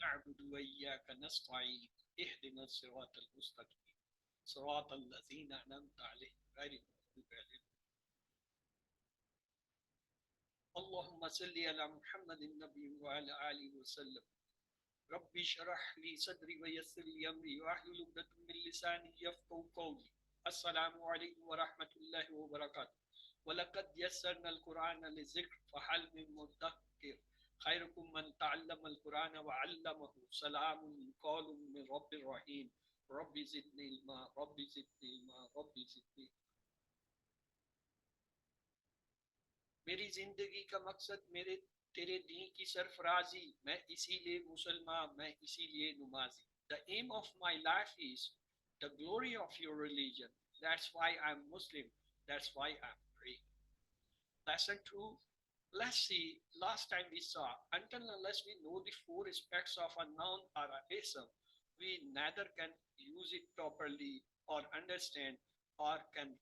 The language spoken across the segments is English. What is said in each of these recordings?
نعبد وإياك نستعين اهدنا الصراط المستقيم صراط الذين أنعمت عليهم غير المغضوب عليهم. اللهم صل على محمد النبي وعلى آله وسلم. ربي اشرح لي صدري ويسر لي أمري واحلل عقدة من لساني يفقهوا قولي. السلام عليكم ورحمة الله وبركاته. ولقد يسرنا القرآن للذكر فهل من مدكر. خيركم من تعلم القرآن وعلمه. سلام قول من رب رحيم. ربي زدني علما ربي زدني علما ربي زدني. मेरी जिंदगी का मकसद मेरे तेरे दीन की सरफराजी, मैं इसीलिए मुसलमान, मैं इसीलिए नुमाजी. The aim of my life is the glory of your religion. That's why I'm Muslim. That's why I'm praying. Lesson 2. Let's see, last time we saw, until unless we know the four aspects of a noun or a ism, we neither can use it properly or understand or can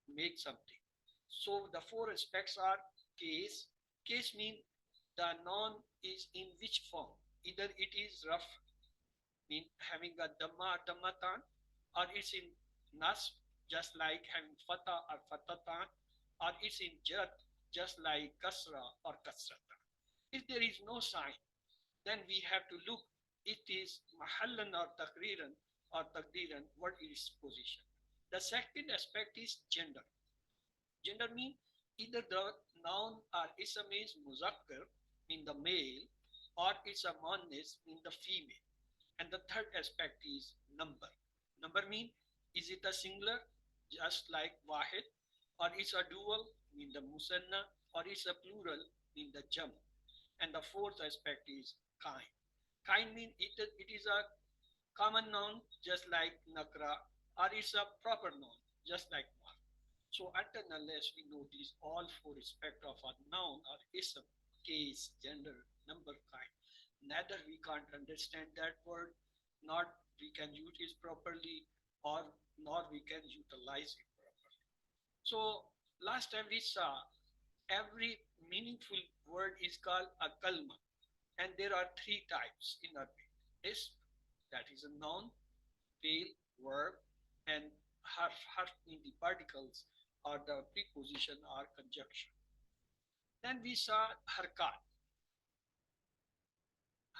make something. So the four aspects are case. Case means the noun is in which form. Either it is rough, mean having a dhamma or dhammatan, or it's in nas, just like having fatah or fatatan, or it's in jat, just like kasra or kasrata. If there is no sign, then we have to look it is mahallan or takdiran, what is position. The second aspect is gender. Gender means either the noun or ism is muzakkar, mean the male, or it's a muannas, mean the female. And the third aspect is number. Number mean is it a singular, just like wahid, or it's a dual, mean the musanna, or it's a plural, mean the jam. And the fourth aspect is kind. Kind mean it is a common noun, just like nakra, or it's a proper noun, just like one. So until unless we know these all four aspects of a noun or ism, case, gender, number, kind, neither we can't understand that word, nor we can use it properly, or nor we can utilize it properly. So last time we saw every meaningful word is called a kalma, and there are three types in Arabic. Is that is a noun, fail, verb, and harf in the particles or the preposition or conjunction. Then we saw harkat.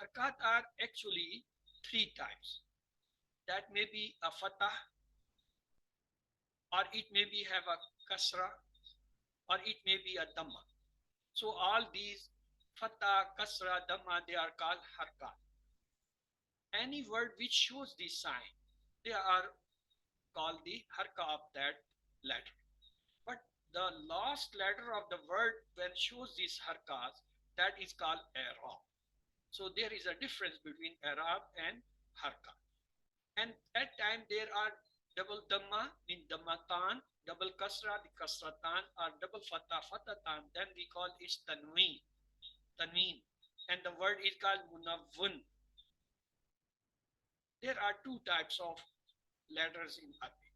Harkat are actually three types. That may be a fatah, or it may be have a kasra, or it may be a dhamma. So all these fatah, kasra, dhamma, they are called harkat. Any word which shows this sign, they are called the harka of that letter. But the last letter of the word when shows these harkas, that is called i'rab. So there is a difference between i'rab and harka. And at time there are double dhamma, mean dhammatan, double kasra, the kasratan, or double fatah, fatatan, then we call it tanween, tanween. And the word is called munawwun. There are two types of letters in Arabic.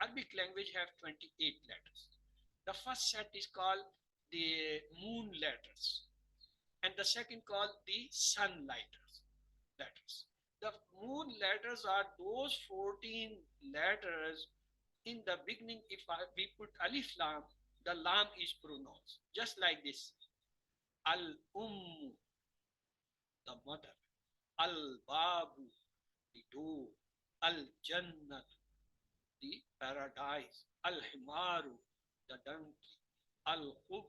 Arabic language have 28 letters. The first set is called the moon letters, and the second called the sun letters. The moon letters are those 14 letters in the beginning. If we put alif lam, the lam is pronounced just like this. Al ummu, the mother. Al babu, the door. Al jannat, the paradise. Al himaru, the donkey. Al khub,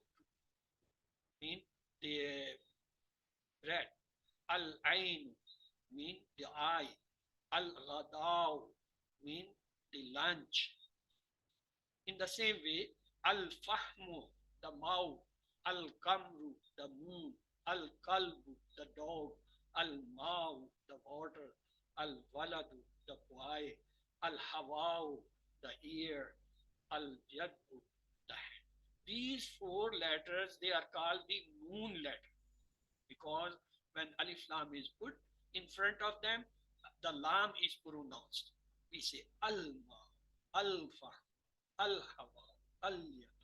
mean the bread. Al ain, mean the eye. Al ghadaw, mean the lunch. In the same way, al fahmu, the mouth. Al kamru, the moon. Al kalbu, the dog. Al mau, the water. Al waladu, the boy. Al hawau, the ear. Al yadu, the hand. These four letters, they are called the moon letter, because when alif lam is put in front of them, the lam is pronounced. We say alma, alfa, al-hawa, al-yad.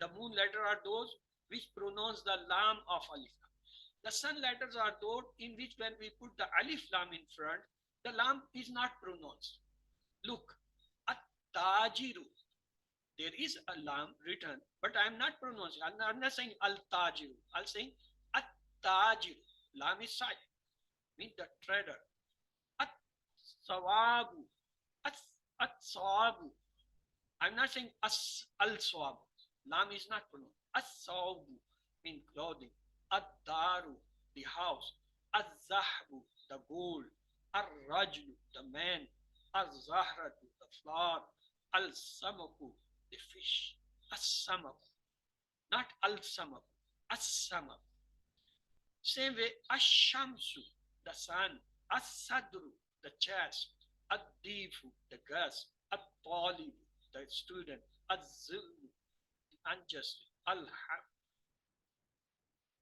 The moon letter are those which pronounce the lam of alif lam. The sun letters are those in which when we put the alif lam in front, the lam is not pronounced. Look, at-tajiru. There is a lam written, but I am not pronouncing. I'm not saying al-tajiru. I'm saying at-tajiru. Lam is silent. Means the trader. At-sawabu. At-sawabu. I'm not saying as al-sawabu. Lam is not pronounced. As-sawabu means clothing. Ad-daru, the house. Az-zahbu, the gold. Ar-rajlu, the man. Az-zahratu, the flower. Al-samaku, the fish. As-samaku, not al-samaku. As-samaku. Same way, Ash-shamsu, the sun. As-sadru, the chest. Ad-difu, the guest. At-talibu, the student. Az-zulmu, the unjust.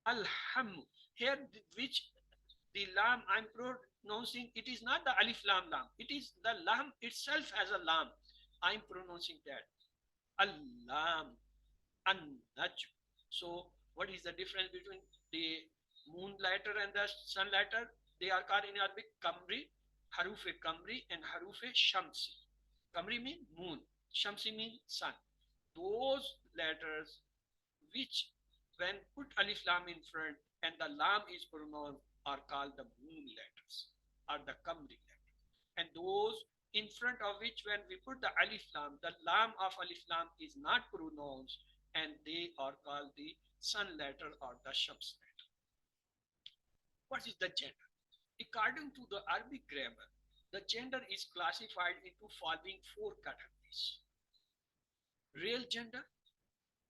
Alham. Here, which the lam I'm pronouncing, it is not the alif lam lam. It is the lam itself as a lam. I'm pronouncing that. Al-lam, an-najm. So, what is the difference between the moon letter and the sun letter? They are called in Arabic Kamri, Harufe Kamri, and Harufe Shamsi. Kamri means moon, Shamsi means sun. Those letters which when put alif lam in front and the lam is pronounced are called the moon letters or the Kamri letters. And those in front of which when we put the alif lam, the lam of alif lam is not pronounced and they are called the sun letter or the shams letter. What is the gender? According to the Arabic grammar, the gender is classified into following four categories. Real gender,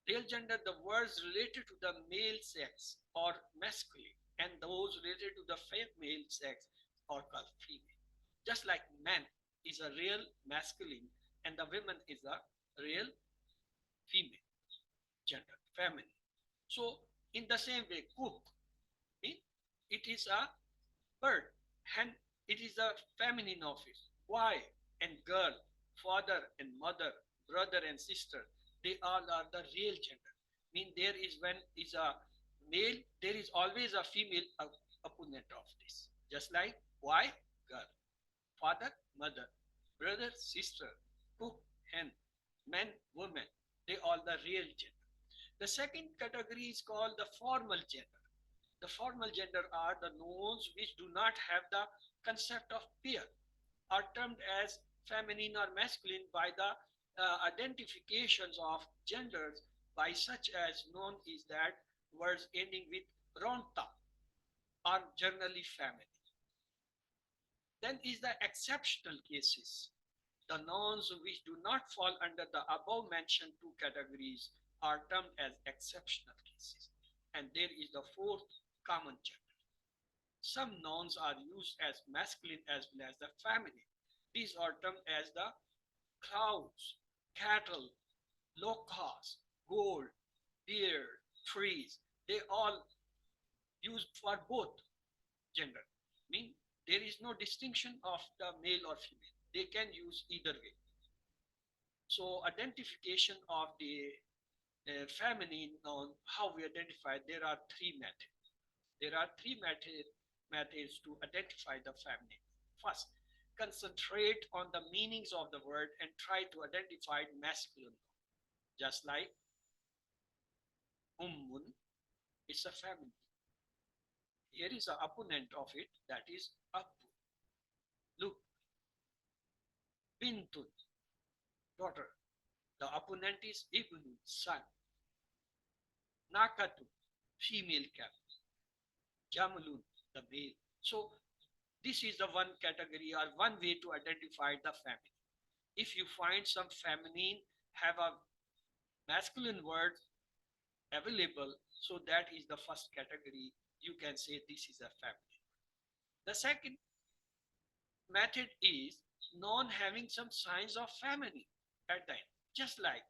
the words related to the male sex or masculine, and those related to the female sex are called female. Just like man is a real masculine and the woman is a real female gender, feminine. So in the same way, cook, it is a bird, and it is a feminine office. Boy and girl, father and mother, brother and sister, they all are the real gender. Mean there is when is a male, there is always a female opponent of this. Just like boy, girl, father, mother, brother, sister, cook, hen, man, woman, they all the real gender. The second category is called the formal gender. The formal gender are the nouns which do not have the concept of pair, are termed as feminine or masculine by the identifications of genders by such as known is that words ending with ronta are generally feminine. Then is the exceptional cases. The nouns which do not fall under the above mentioned two categories are termed as exceptional cases. And there is the fourth common gender. Some nouns are used as masculine as well as the feminine. These are termed as the clouds, cattle, locusts, gold, deer, trees. They all used for both gender. Mean there is no distinction of the male or female. They can use either way. So identification of the feminine noun, how we identify, there are three methods. There are three methods to identify the feminine. First, concentrate on the meanings of the word and try to identify masculine. Just like ummun, it's a feminine. Here is an opponent of it, that is abu. Look, bintun, daughter. The opponent is ibnun, son. Nakatun, female camel. Jamalun, the male. So this is the one category or one way to identify the feminine. If you find some feminine have a masculine word available, so that is the first category. You can say this is a feminine. The second method is non having some signs of feminine at the end. Just like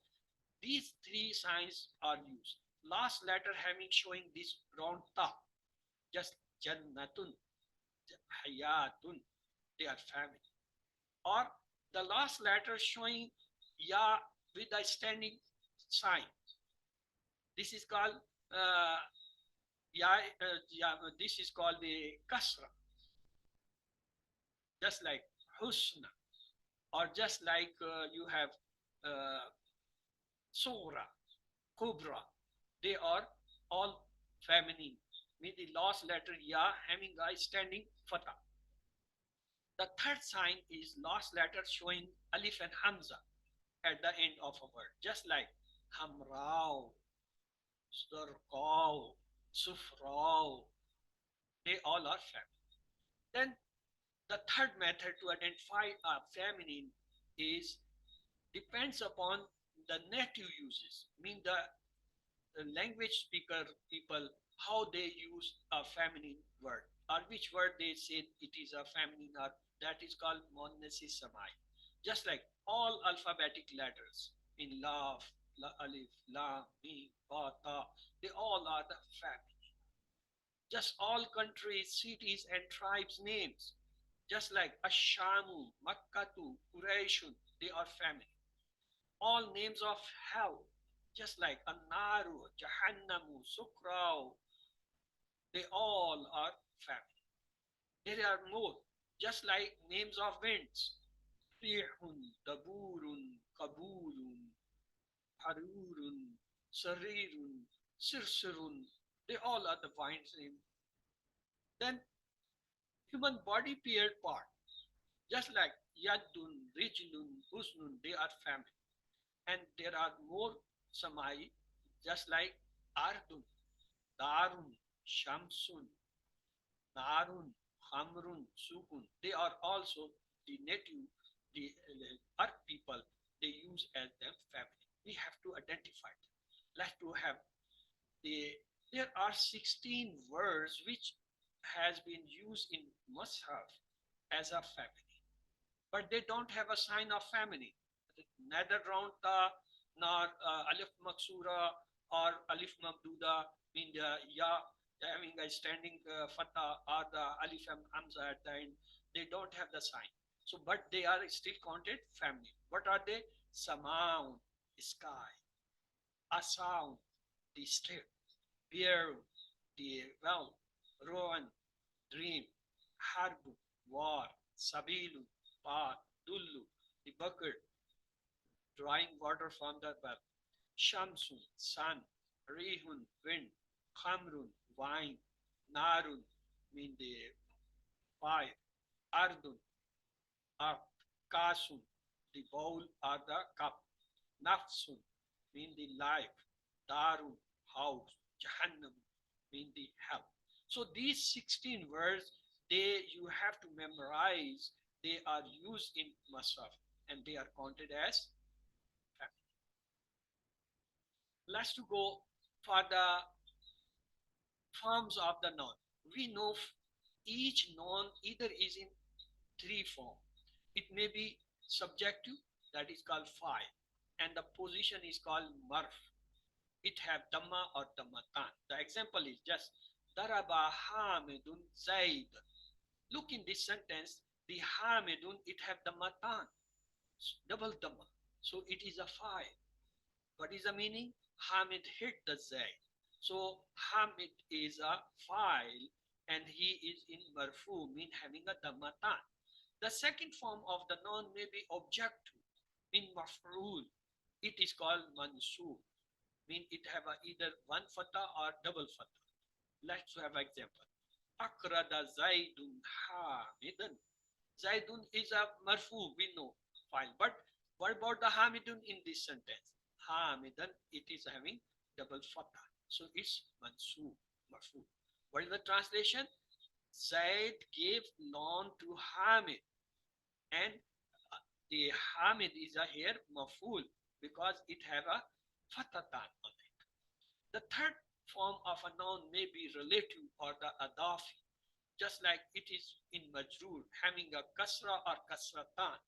these three signs are used. Last letter having showing this round ta. Just jannatun, hayatun, they are feminine. Or the last letter showing ya with a standing sign. This is called Yeah, yeah, this is called the kasra, just like husna, or just like you have uh, sura, kubra. They are all feminine. With the last letter ya having a standing fatha. The third sign is last letter showing alif and hamza at the end of a word, just like hamrao, zarqao, sufrao. They all are feminine. Then the third method to identify a feminine is depends upon the native uses, mean the language speaker people, how they use a feminine word or which word they say it is a feminine, or that is called monasis samai. Just like all alphabetic letters in laf, la, alif, lam, mim, ba, ta, they all are the feminine. Just all countries, cities and tribes names, just like Ashamu, Makkatu, Qurayshun, they are feminine. All names of hell, just like Annaru, Jahannamu, Sukrao, they all are feminine. There are more, just like names of winds, Rihun, Daburun, Kabulun, Harurun, Sarirun, Sirsirun, they all are the winds name. Then human body paired part, just like Yadun, Rijlun, Husnun, they are feminine. And there are more Samai, just like Ardun, Darun, Shamsun, Narun, Hamrun, Sukun. They are also the native, the earth people, they use as them family. We have to identify them. Let's to have the, there are 16 words which has been used in Mus'haf as a family, but they don't have a sign of family. Neither round ta, nor alif maksura or alif mamduda, mean the ya having a standing fatha or the alif and hamza at the end. They don't have the sign. So, but they are still counted family. What are they? Samaun, sky, asound, the strip, bear, the well, rowan, dream, harbu, war, sabilu, path, dullu, the bucket, drawing water from the well. Shamsun, sun, Rihun, wind, Khamrun, wine, Narun, mean the fire, Ardun, earth, Kasun, the bowl or the cup, Nafsun, mean the life, Darun, house, Jahannam, mean the hell. So these 16 words, they you have to memorize. They are used in Masraf and they are counted as family. Let's to go for the forms of the noun. We know each noun either is in three forms. It may be subjective, that is called file, and the position is called marf. It have dhamma or dhammatan. The example is just daraba hamidun zaid. Look in this sentence, the hamidun, it have dhammatan, double dhamma. So it is a file. What is the meaning? Hamid hit the Zaid. So Hamid is a file and he is in marfu, mean having a dhammatan. The second form of the noun may be objective, mean maf'ul. It is called mansub, mean it have a either one fatha or double fatha. Let's have an example. Akrada Zaidun Hamidan. Zaidun is a marfu, we know, fine. But what about the Hamidun in this sentence? Hamidan, it is having double fatha. So it's mansub, marfu. What is the translation? Zaid gave loan to Hamid. And the Hamid is a here maful because it have a fatatan on it. The third form of a noun may be relative or the adafi, just like it is in majrur, having a kasra or kasratan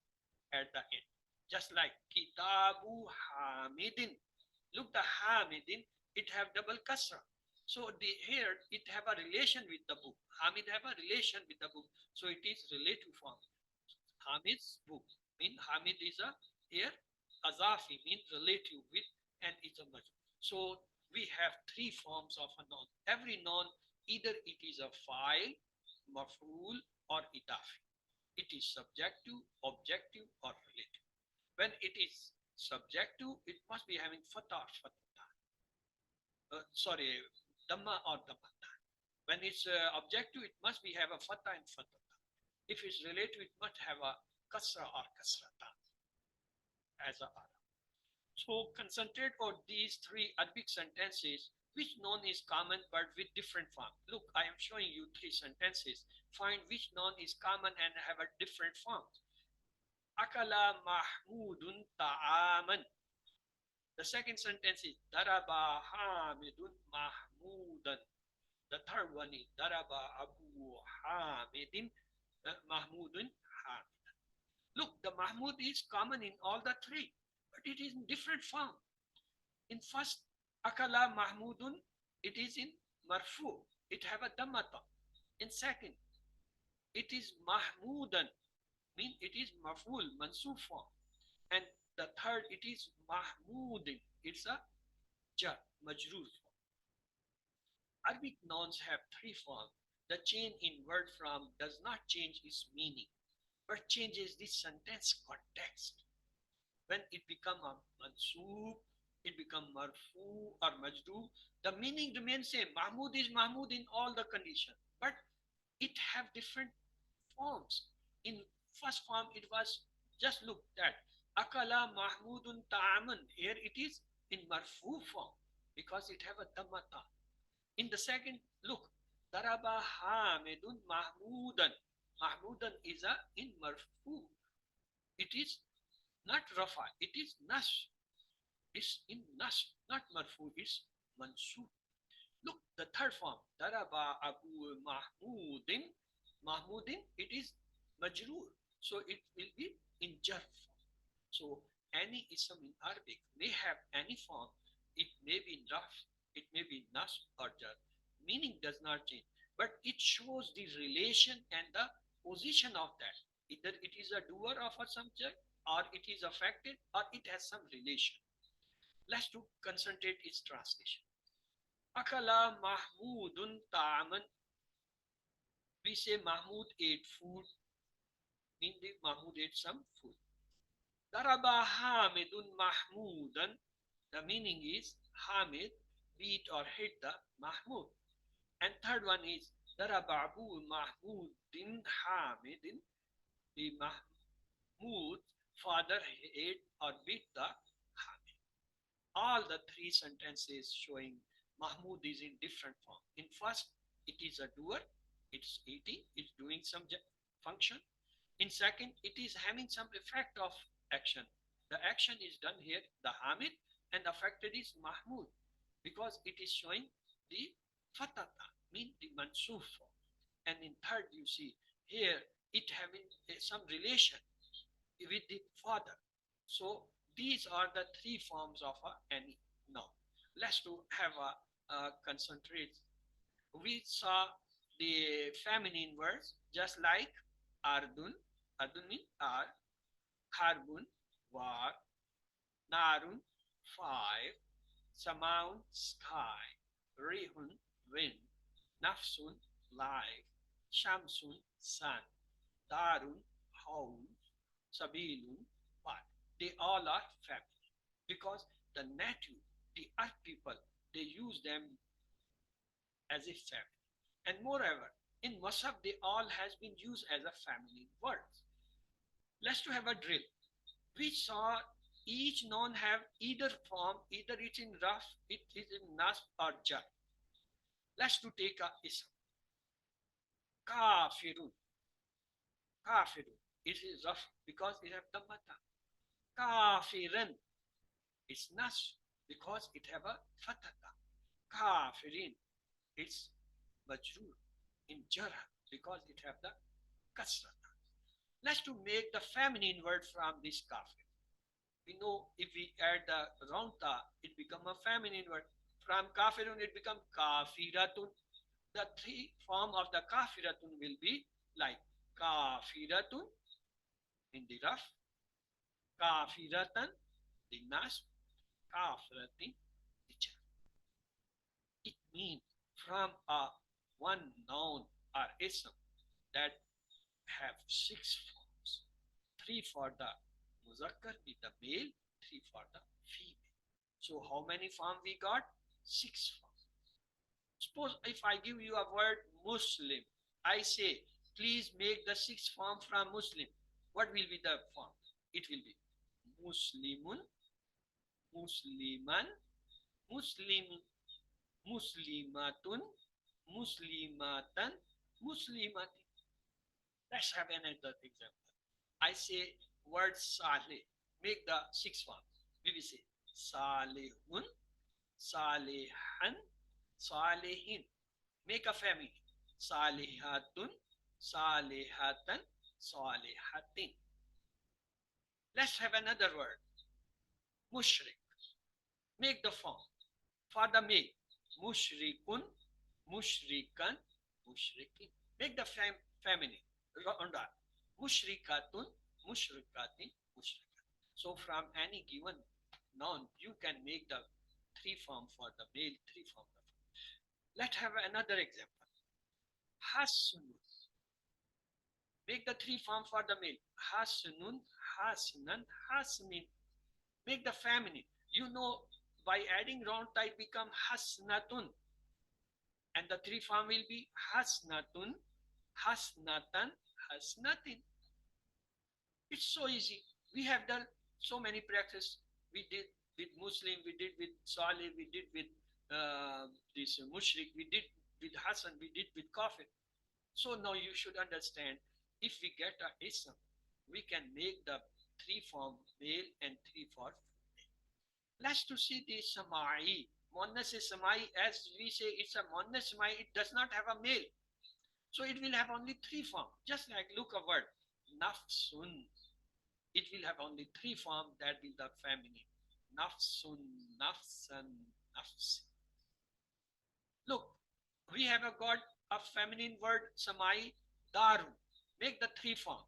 at the end. Just like kitabu hamidin. Look, the hamidin, it have double kasra. So the here it have a relation with the book. Hamid have a relation with the book. So it is relative form. Hamid's book. Mean Hamid is a here azafi mean relative with and it's a majrur. So we have three forms of a noun. Every noun, either it is a fa'il, maf'ul, or idafi. It is subjective, objective, or relative. When it is subjective, it must be having fatha or fatha. Sorry, dhamma or dhammata. When it's objective, it must be have a fatha and fatha. If it's relative, it must have a kasra or kasrata as a ara. So concentrate on these three Arabic sentences, which noun is common but with different form. Look, I am showing you three sentences. Find which noun is common and have a different form. Akala mahmudun ta'aman. The second sentence is daraba hamidun mahmudan. The third one is daraba abu hamidin mahmudun hamidan. Look, the mahmud is common in all the three, but it is in different form. In first, akala mahmudun, it is in marfu. It have a dhammata. In second, it is mahmudan, mean it is maful, mansub form. And the third, it is mahmudin. It's a jar, majroor form. Arabic nouns have three forms. The change in word form does not change its meaning, but changes the sentence context. When it become a mansub, it become marfu or majdu, the meaning remains same. Mahmud is Mahmud in all the conditions, but it have different forms. In first form, it was just look at akala mahmudun ta'aman. Here it is in marfu form because it have a dhammata. In the second, look, daraba hamidun mahmudan. Mahmudan is a in marfu. It is not rafa, it is nas. It's in nas, not marfu, it's mansub. Look, the third form, daraba abu mahmudin. Mahmudin, it is majroor. So it will be in jar form. So any ism in Arabic may have any form. It may be raf, it may be nas or jar. Meaning does not change, but it shows the relation and the position of that. Either it is a doer of a subject, or it is affected, or it has some relation. Let's do concentrate its translation. Akala mahmudun ta'aman. We say Mahmud ate food, meaning Mahmud ate some food. Daraba hamidun mahmudan. The meaning is Hamid beat or hit the Mahmud. And third one is daraba abu mahmudin hamidin. The Mahmud father ate or beat the Hamid. All the three sentences showing Mahmud is in different form. In first, it is a doer, it's eating, it's doing some function. In second, it is having some effect of action. The action is done here, the Hamid, and affected is Mahmud, because it is showing the fatata, mean the mansuf form. And in third, you see here, it having some relation with the father. So these are the three forms of any noun. Let's do have a concentrate. We saw the feminine words just like ardun. Ardun means ar, harbun, war, narun, fire, samaun, sky, rihun, wind, nafsun, life, shamsun, sun, darun, house, sabilun, path. They all are family because the native, the earth people, they use them as a family. And moreover, in Masab, they all has been used as a family words. Let's to have a drill. We saw each noun have either form, either it's in raf, it is in nas or jar. Let's to take a ism. Kafirun. Kafirun. It is raf because it have dhammata. Kafiran. It's nas because it have a fatata. Kafirin. It's majroor in jarh because it have the kasrata. Let's to make the feminine word from this kafir. We know if we add the round ta, it become a feminine word. From kafirun, it become kafiratun. The three form of the kafiratun will be like kafiratun in the raf, kafiratan, the nas, kafiratin, the jar. It means from a one noun or ism that have six forms. Three for the muzakkar with the male, three for the female. So how many forms we got? Six forms. Suppose if I give you a word Muslim, I say, please make the sixth form from Muslim. What will be the form? It will be Muslimun, Musliman, Muslim, Muslimatun, Muslimatan, Muslimatin. Let's have another example. I say word Saleh. Make the sixth form. We will say Salehun, Salehan, Salehin. Make a family. Salihatun, Salihatan, Salihatin. Let's have another word. Mushrik. Make the form. For the male. Mushrikun, Mushrikan, Mushrikin. Make the feminine. Onda. Mushrikatun, Mushrikatin, Mushrikan. So from any given noun, you can make the three form for the male, three form for the female. Let's have another example. Hasunun. Make the three form for the male. Hasunun, Hasunan, Hasmin. Make the feminine. You know, by adding round type become Hasnatun. And the three form will be Hasnatun, Hasnatan, Hasnatin. It's so easy. We have done so many practice. We did with Muslim, we did with Saleh, we did with this Mushrik, we did with Hassan, we did with Kafir. So now you should understand, if we get a ism, we can make the three form male and three for female. Let's to see the Samai. Monnas is Samai, as we say it's a Monnas Samai, it does not have a male. So it will have only three form. Just like look a word, Nafsun. It will have only three form, that will the feminine. Nafsun, Nafsan, Nafsin. Look, we have got a feminine word, Samai, Darun. Make the three form.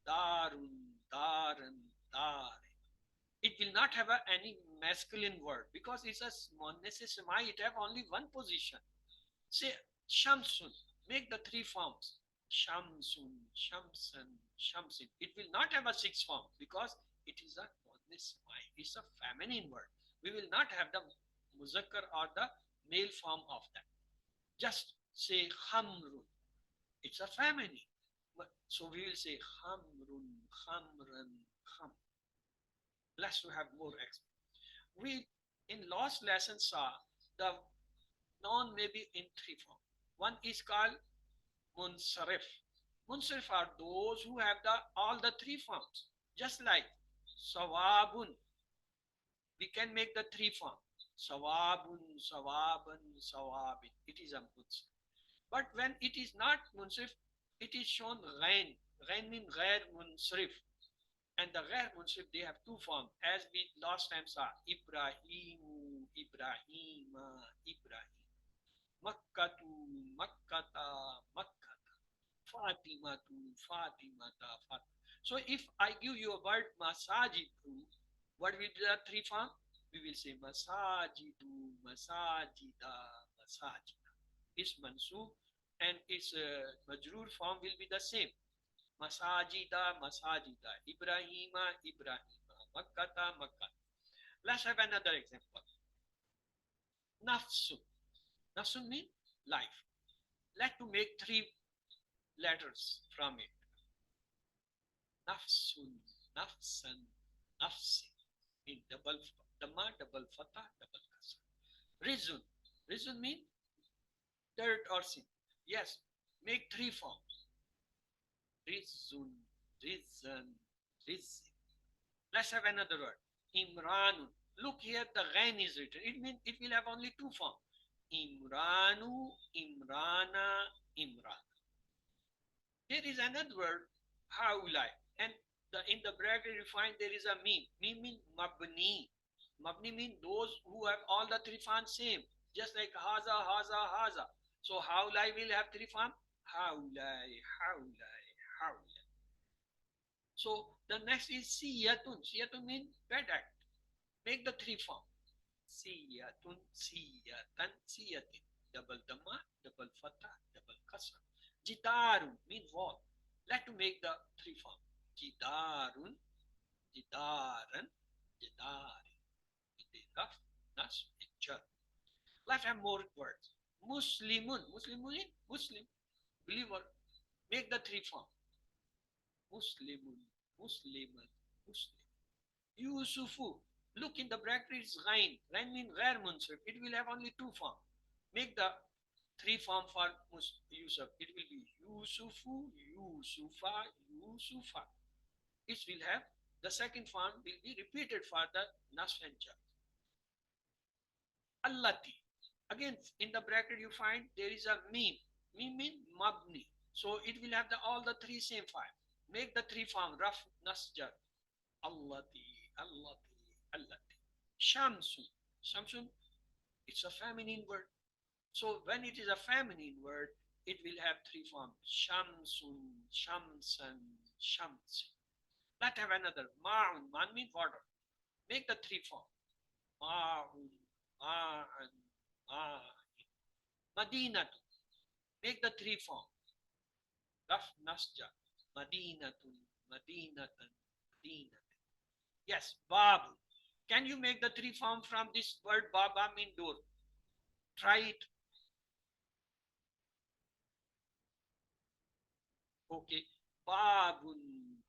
Darun, Daran, Darin. It will not have any masculine word because it's a monosyllable Samai. It have only one position. Say Shamsun. Make the three forms. Shamsun, Shamsan, Shamsin. It will not have a sixth form because it is a monosyllable. It's a feminine word. We will not have the muzakkar or the male form of that. Just say Khamrun. It's a feminine. So we will say Khamrun, Khamran, Kham. Let's have more explanation. We in last lesson saw the noun may be in three forms. One is called Munsarif. Munsarif are those who have all the three forms. Just like Sawabun, we can make the three form. Sawabun, Sawaban, Sawabin. It is a Munsarif. But when it is not Munsarif, it is shown Ghain. Ghain means Ghair Munsarif. And the Ghair Munsarif, they have two forms, as we last time saw. Ibrahimu, Ibrahima, Ibrahim. Makkatu, Makkata, Makkata. Fatimatu, Fatimata, Fatima. So if I give you a word Masajidu, what will be the three form? We will say Masajidu, Masajida, Masajida. It's mansub and its majroor form will be the same. Masajida, Masajida, Ibrahima, Ibrahima, Makkata, Makkata. Let's have another example. Nafsun. Nafsun means life. Let's to make three letters from it. Nafsun, Nafsan, Nafsin. In double Dhamma, double Fatah, double Kasra. Rizun. Rizun means dirt or sin. Yes, make three forms. Rizun, Rizan, Rizin. Let's have another word. Imranun. Look here, the Ghain is written. It means it will have only two forms. Imranu, Imrana, Imran. There is another word, Haulai. And in the bracket you find there is a meme. Meme means Mabni. Mabni means those who have all the three forms same. Just like Haza, Haza, Haza. So Haulai will have three forms. Haulai, Haulai, Haulai. So the next is Siyatun. Siyatun means bad act. Make the three form. siyatun, siyatan, siyatin. Double dhamma, double fatah, double kasra. Jidarun mean wall. Let to make the three form. Jidarun, jidaran, jidari. With the raf, nas, and jar. Let's have more words. Muslimun, Muslimun, Muslim, believer. Make the three form. Muslimun, Musliman, Muslim. Yusufu. Look in the bracket is Ghain. Ghain means Ghair Munsif. It will have only two forms. Make the three form for Yusuf. It will be Yusufu, Yusufa, Yusufa. It will have the second form will be repeated for the Nasr and Jar. Allati. Again, in the bracket you find there is a meme. Meme means Mabni. So it will have all the three same form. Make the three form Raf, Nasjar. Allati, Allati, Allati. Shamsun. Shamsun, it's a feminine word. So when it is a feminine word, it will have three forms. Shamsun, Shamsan, Shamsi. Let's have another. Ma'un. Man means water. Make the three form. Ma'un, Ma'an, Ma'in. Madinatun. Make the three form. Raf, Nasja. Madinatun, Madinatan, Madinatan. Yes, Babu. Can you make the three form from this word Baba mean door? Try it. Okay. Babun,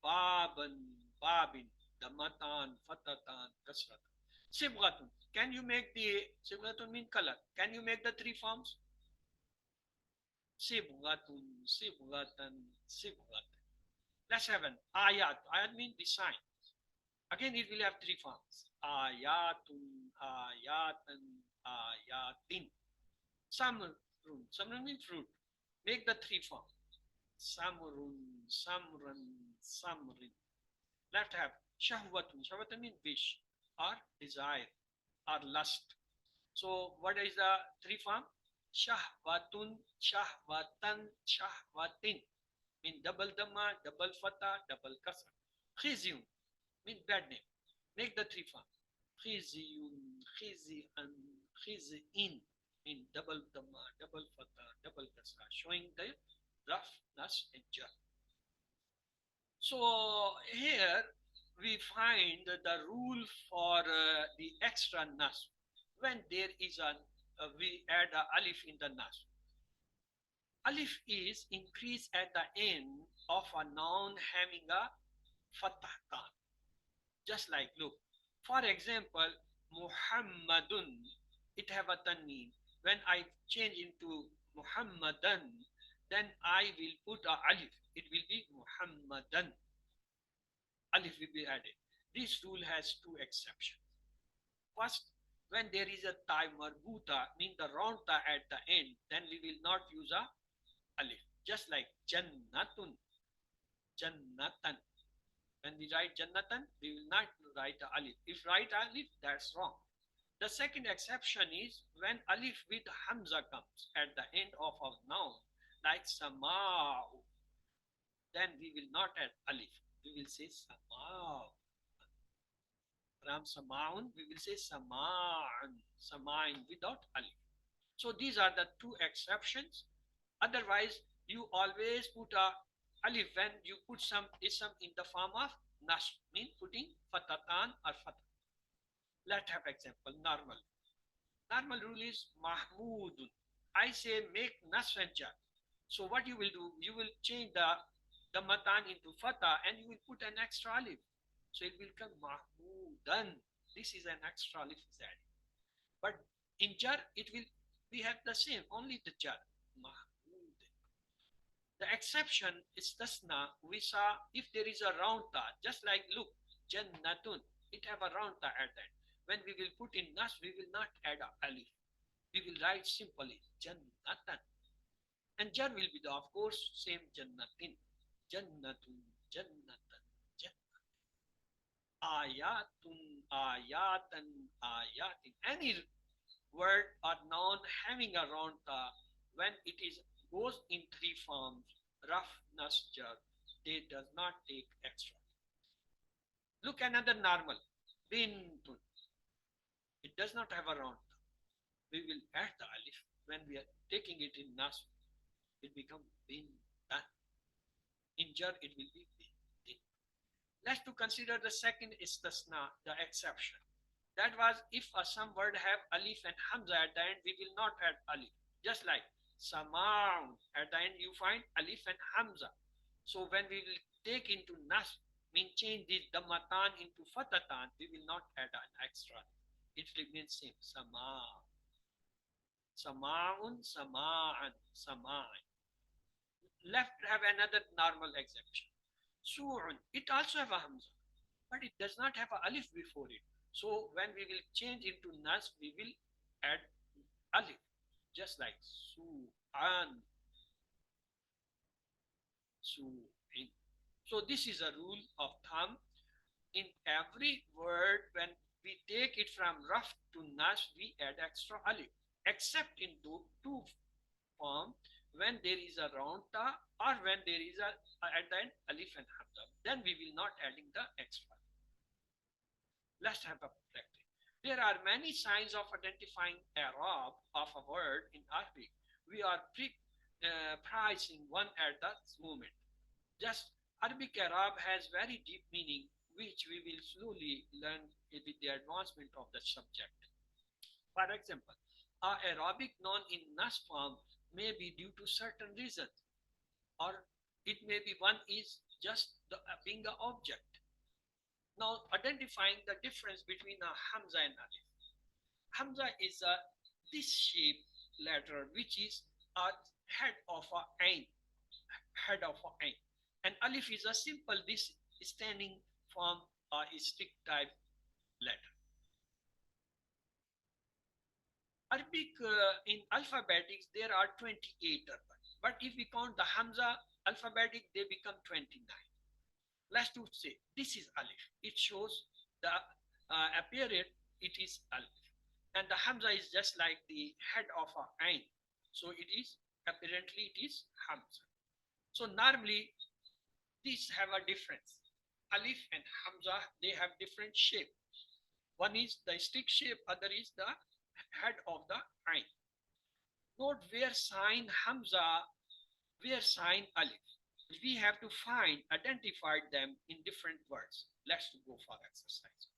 Baban, Babin, Damatan, Fatatan, Kasratan. Sibghatun. Can you make the Sibghatun mean color? Can you make the three forms? Sibghatun, Sibghatan, Sibghatan. Let's have an ayat. Ayat means the sign. Again, it will have three forms. Ayatun, ayatan, ayatin. Samrun. Samrun means fruit. Make the three forms. Samrun, Samran, Samrin. Left have Shahwatun. Shahwatun means wish or desire or lust. So what is the three form? Shahwatun, Shahwatan, Shahwatin. Mean double dhamma, double fatah, double kasra. Khizyun mean bad name. Make the three form. Khizyun, Khizyan, Khizyin. Mean double dhamma, double fatah, double kasra. Showing the rough, nas, and jar. So here we find the rule for the extra nas. When there is we add a alif in the nas. Alif is increased at the end of a noun having a fatah kan. Just like, look, for example, Muhammadun, it have a tanween. When I change into Muhammadan, then I will put a alif. It will be Muhammadan. Alif will be added. This rule has two exceptions. First, when there is a ta marbuta, mean the round ta at the end, then we will not use a alif. Just like Jannatun, Jannatan. When we write Jannatan, we will not write a alif. If write alif, that's wrong. The second exception is when alif with hamza comes at the end of a noun, like Sama'u, then we will not add alif. We will say Sama'u. From Sama'un, we will say Sama'an, Sama'in without alif. So these are the two exceptions. Otherwise, you always put a alif when you put some ism in the form of nasb, mean putting fatatan or fatah. Let's have example, normal. Normal rule is mahmudun. I say make nasb and jar. So what you will do, you will change the matan into fatah and you will put an extra alif. So it will come mahmudan. This is an extra alif is added. But in jar, it will we have the same, only the jar. The exception is tasna. We saw if there is a round ta, just like look, jannatun, it have a round ta at that. When we will put in nas, we will not add a alif. We will write simply jannatan. And jar will be the, of course, same jannatin. Jannatun, jannatan, jannatan. Ayatun, ayatan, ayatin. Any word or noun having a round ta, when it is goes in three forms, raf, nas, jar, they does not take extra. Look another normal, bintun. It does not have a round ta. We will add the alif when we are taking it in nasb. It becomes bin dan. In jar, it will be bin din. Let's to consider the second istisna, the exception. That was if some word have alif and hamza at the end, we will not add alif. Just like samaun, at the end you find alif and hamza. So when we will take into nasb, mean change this dammatan into fatatan, we will not add an extra. It remains same. Sama, samaun, samaan, samaan. Left have another normal exception. Su'un, it also have a hamza, but it does not have a alif before it. So when we will change into nas, we will add alif, just like su'an, su'in. So this is a rule of thumb. In every word, when we take it from rough to nas, we add extra alif, except in two form, when there is a round ta or when there is a at the end alif and hamza, then we will not adding the extra. Let's have a practice. There are many signs of identifying Arab of a word in Arabic. We are pricing one at that moment. Just Arabic Arab has very deep meaning, which we will slowly learn with the advancement of the subject. For example, a Arabic noun in nas form may be due to certain reasons, or it may be one is just the, being an object. Now, identifying the difference between a hamza and alif. Hamza is a this shape letter which is a head of a ain, head of a ain, and alif is a simple this standing form or a stick type letter. Arabic in alphabetics there are 28 but if we count the hamza alphabetic they become 29. Let's to say this is alif. It shows the appearance it is alif, and the hamza is just like the head of a ain. So it is apparently it is hamza. So normally these have a difference. Alif and hamza they have different shape. One is the stick shape, other is the head of the ain. Note where sign hamza, where sign alif. We have to find, identify them in different words. Let's go for exercise.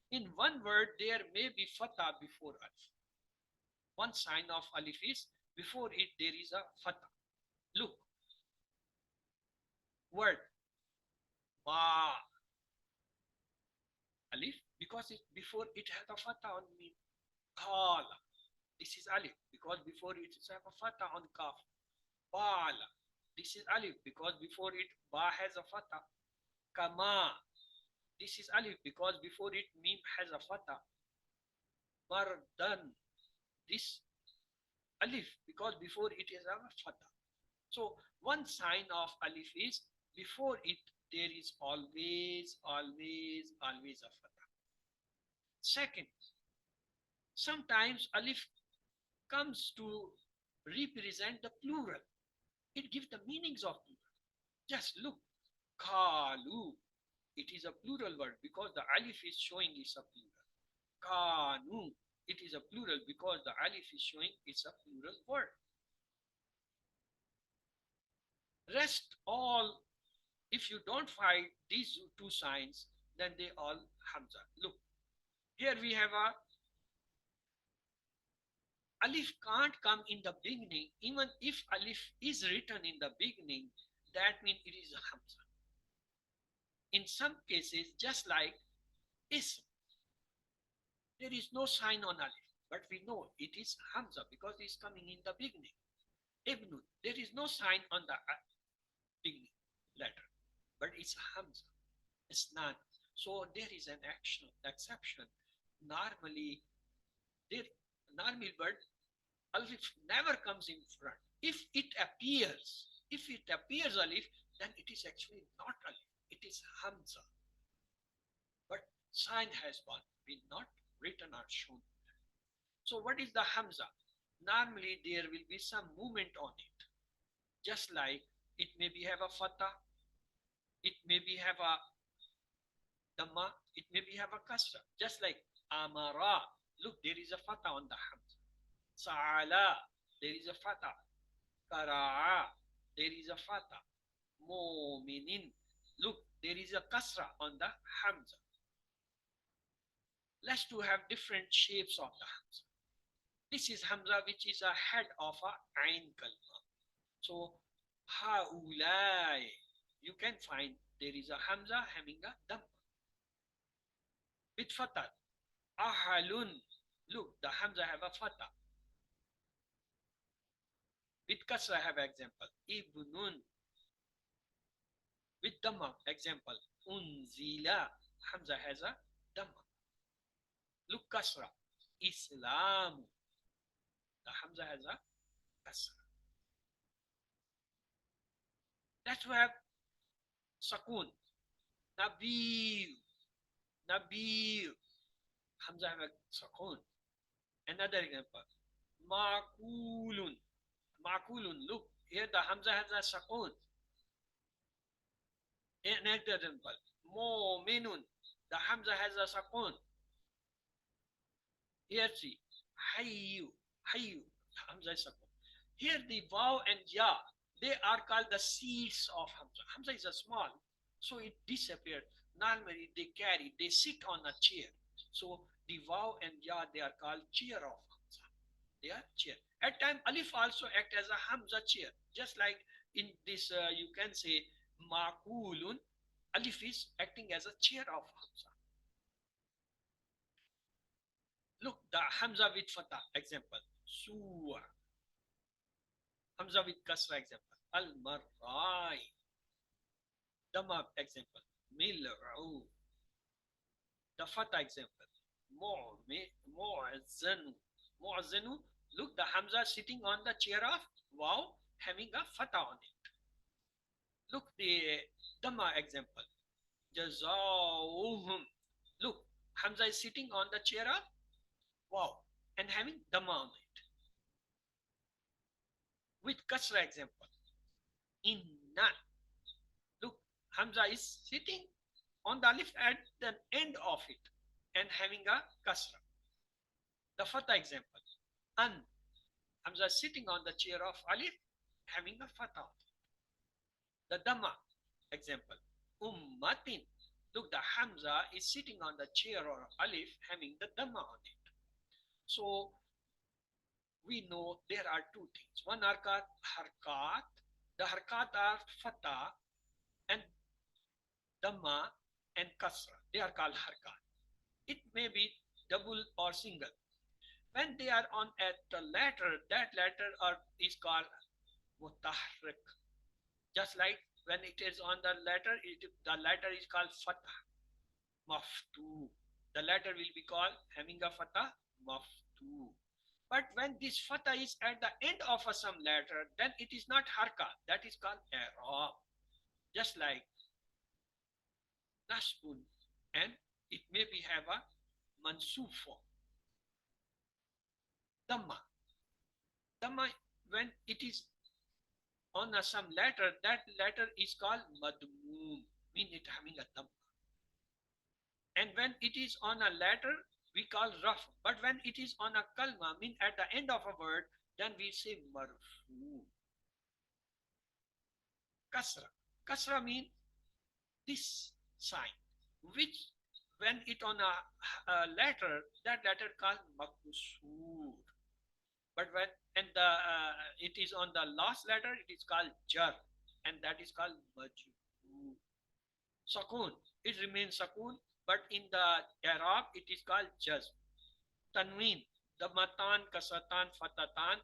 In one word, there may be fatah before alif. One sign of alif is before it there is a fatah. Look, word ma, alif, because it before it has a fatah on me. Kala, this is alif because before it is a fatah on kaf. Bala, this is alif because before it ba has a fatah. Kama, this is alif because before it mim has a fatah. Mardan, this alif because before it is a fatah. So one sign of alif is before it there is always a fatah. Second, sometimes alif comes to represent the plural. It gives the meanings of plural. Just look, kalu, it is a plural word because the alif is showing it's a plural. Kanu, it is a plural because the alif is showing it's a plural word. Rest all, if you don't find these two signs, then they all hamza. Look, here we have a alif can't come in the beginning. Even if alif is written in the beginning, that means it is a hamza. In some cases, just like ism, there is no sign on alif, but we know it is hamza because it is coming in the beginning. Ibn, there is no sign on the beginning letter, but it's hamza. It's not. So there is an exception. Normally, word alif never comes in front. If it appears alif, then it is actually not alif. It is hamza. But sign has been not written or shown. So what is the hamza? Normally there will be some movement on it. Just like it may be have a fatah, it may be have a dhamma, it may be have a kasra. Just like amara, Look, there is a fatha on the hamza. Sa'ala, there is a fatha. Qara'a, there is a fatha. Mu'minin, look, there is a kasra on the hamza. Let's to have different shapes of the hamza. This is hamza which is a head of a ain kalma. So haulai, you can find there is a hamza having a dam with fatah. Ahalun, look, the hamza have a fatah. With kasra have example. Ibnun, with dhamma example. Unzila, hamza has a dhamma. Look, kasra. Islam, the hamza has a kasra. Let's have sakun. Nabil, Nabil, hamza have a sakun. Another example. Makulun, Makulun, look, here the hamza has a sakun. Another example. Mu'minun, the hamza has a sakun. Here see, hayyu, hayyu, hamza is sakun. Here the waw and ya, they are called the seeds of hamza. Hamza is a small, so it disappeared. Normally they sit on a chair. So the waw and ya, they are called chair of hamza. They are chair. At time alif also act as a hamza chair, just like in this you can say makulun, alif is acting as a chair of hamza. Look, the hamza with fatah example. Suwa. Hamza with kasra example. Al-marrai. Dhamma example. Mil'u. The fatah example. Mu'azzanu. Mu'azzanu. Look, the hamza sitting on the chair of waw, having a fatah on it. Look, the dhamma example. Jazauhum. Look, hamza is sitting on the chair of waw and having dhamma on it. With kasra example. Inna. Look, hamza is sitting on the alif at the end of it and having a kasra. The fatha example. An. Hamza is sitting on the chair of alif having a fatha. The dhamma example. Ummatin. Look, the hamza is sitting on the chair of alif having the dhamma on it. So we know there are two things. One are called harkat. The harkat are fatah and dhamma and kasra. They are called harkat. It may be double or single. When they are on at the letter, that letter is called mutahrik. Just like when it is on the letter is called fatah. Maftu. The letter will be called having a fatah, maftu. But when this fatah is at the end of some letter, then it is not harka. That is called i'rab. Just like nasbun, and it may be have a mansub form. Dhamma. Dhamma, when it is on some letter, that letter is called madmum, mean it having a dhamma. And when it is on a letter, we call raf. But when it is on a kalma, mean at the end of a word, then we say marfu. Kasra. Kasra means this sign, which when it on a letter, that letter called makusur. But when it is on the last letter, it is called jar, and that is called majrur. Sakun, it remains sakun, but in the i'rab it is called jazm. Tanween, the matan, kasatan, fatatan,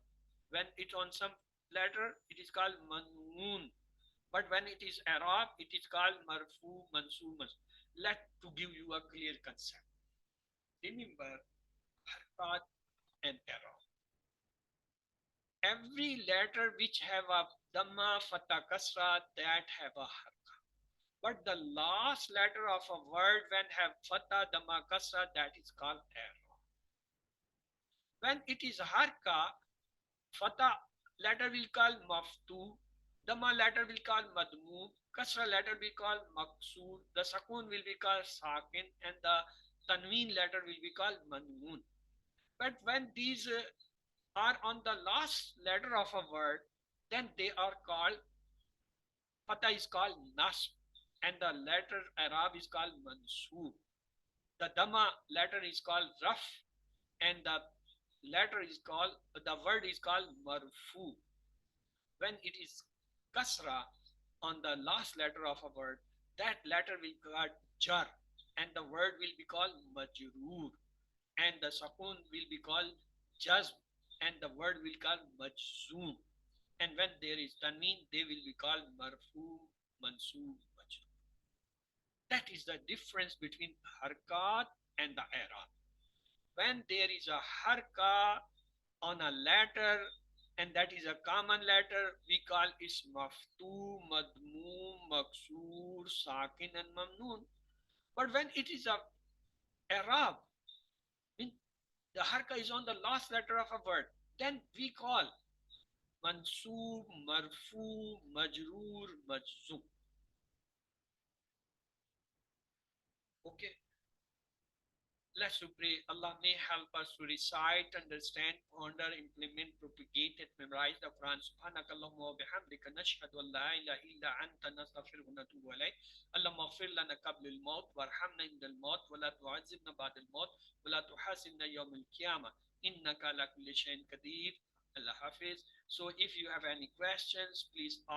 when it on some letter, it is called manun. But when it is i'rab, it is called marfu, mansub. Let to give you a clear concept. Remember, harkat and i'rab. Every letter which have a dhamma, fatha, kasra, that have a harka. But the last letter of a word when have fatha, dhamma, kasra, that is called i'rab. When it is harka, fatha letter will call maftu, dhamma letter will call madmum, kasra letter will call maksur, the sakun will be called sakin, and the tanween letter will be called manmun. But when these are on the last letter of a word, then they are called, Fatah is called Nasb, and the letter Arab is called Mansub. The Dhamma letter is called Raf, and the word is called Marfu. When it is Kasra on the last letter of a word, that letter will be called Jar, and the word will be called Majroor, and the Sakun will be called Jazm, and the word will be called Majzoom. And when there is Tanween, they will be called Marfu, Mansub, Majroor. That is the difference between Harkat and the I'rab. When there is a Harka on a letter, and that is a common letter, we call it Maftu, Madmoom, Maksur, Sakin, and Mamnoon. But when it is a Arab, when the Harka is on the last letter of a word, then we call Mansub, Marfu, Majroor, Majzum. Okay, let's pray. Allah may help us to recite, understand, ponder, implement, propagate, and memorize the Quran. Subhanakallahumma wa bihamdika nashhadu an la ilaha illa anta nastaghfiruka wa natubu ilayk. Allahumma ighfir lana qabla al-maut warhamna inda al-maut wa la tu'azzibna ba'da al-maut wa la tuhasibna yawm al-qiyamah. Innaka ala kulli shay'in qadir. Allah Hafiz. So if you have any questions, please ask